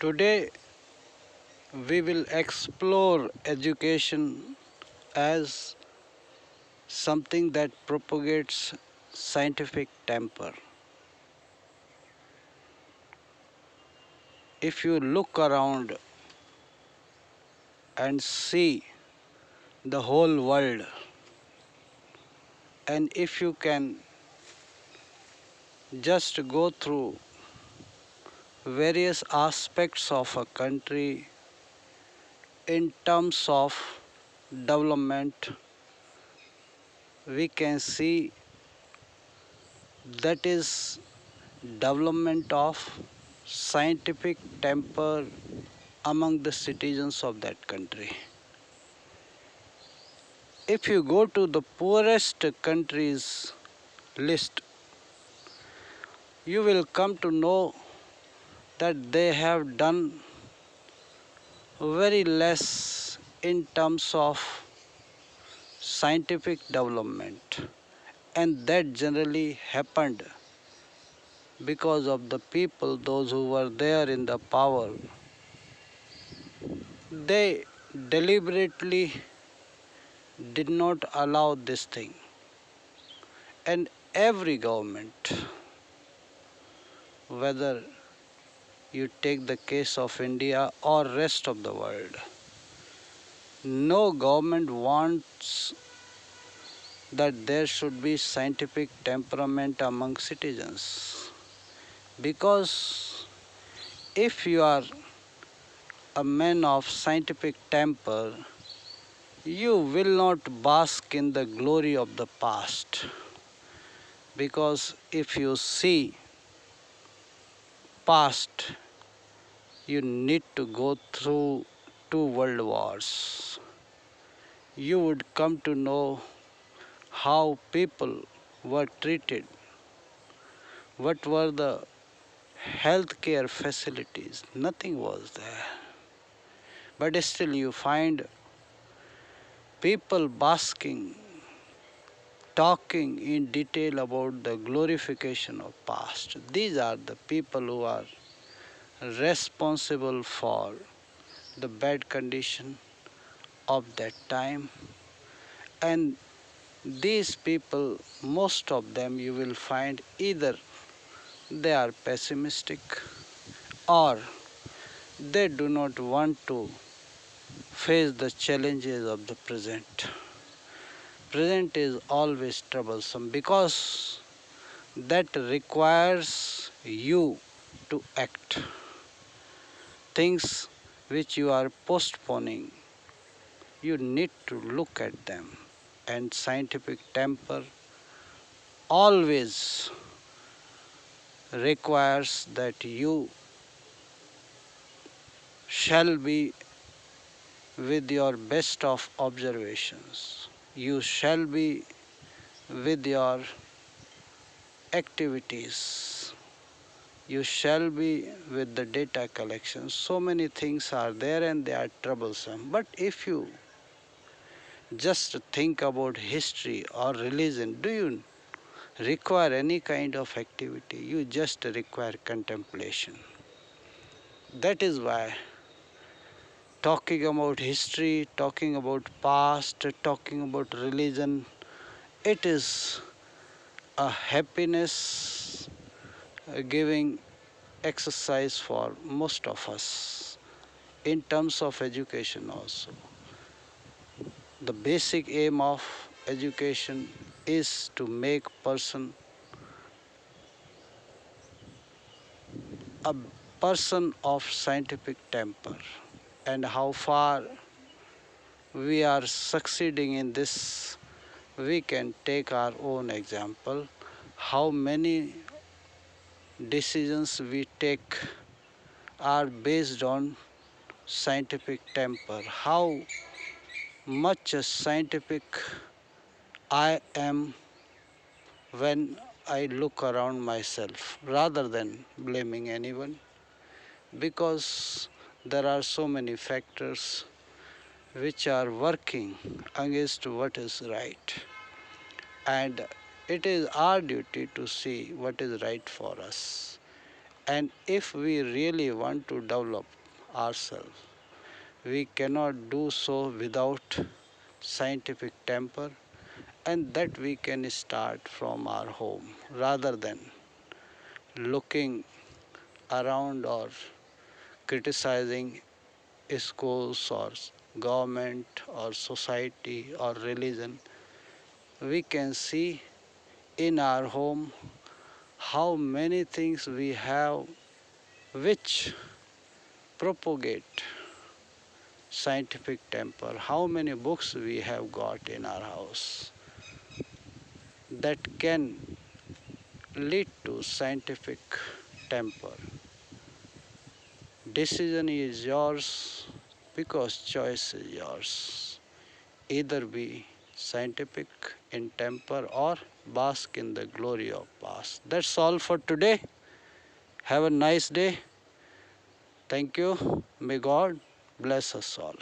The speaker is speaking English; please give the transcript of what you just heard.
Today we will explore education as something that propagates scientific temper. If you look around and see the whole world, and if you can just go through various aspects of a country in terms of development, we can see that is development of scientific temper among the citizens of that country. If you go to the poorest countries list, you will come to know that they have done very less in terms of scientific development, and that generally happened because of the people, those who were there in the power. They deliberately did not allow this thing, and every government, whether you take the case of India or rest of the world, no government wants that there should be scientific temperament among citizens, because if you are a man of scientific temper, you will not bask in the glory of the past. Because if you see past, you need to go through two world wars. You would come to know how people were treated, what were the healthcare facilities. Nothing was there. But still you find people basking, talking in detail about the glorification of past. These are the people who are responsible for the bad condition of that time. And these people, most of them you will find either they are pessimistic or they do not want to face the challenges of the present. Present is always troublesome because that requires you to act. Things which you are postponing, you need to look at them. And scientific temper always requires that you shall be with your best of observations. You shall be with your activities. You shall be with the data collection. So many things are there and they are troublesome. But if you just think about history or religion, do you require any kind of activity? You just require contemplation. That is why talking about history, talking about past, talking about religion, it is a happiness giving exercise for most of us in terms of education also. The basic aim of education is to make person a person of scientific temper, and how far we are succeeding in this, we can take our own example. How many decisions we take are based on scientific temper. How much scientific I am when I look around myself rather than blaming anyone, because there are so many factors which are working against what is right, and it is our duty to see what is right for us. And if we really want to develop ourselves, we cannot do so without scientific temper, and that we can start from our home rather than looking around or criticizing schools or government or society or religion. We can see in our home how many things we have which propagate scientific temper, how many books we have got in our house that can lead to scientific temper. Decision is yours because choice is yours. Either be scientific in temper or bask in the glory of past. That's all for today. Have a nice day. Thank you. May God bless us all.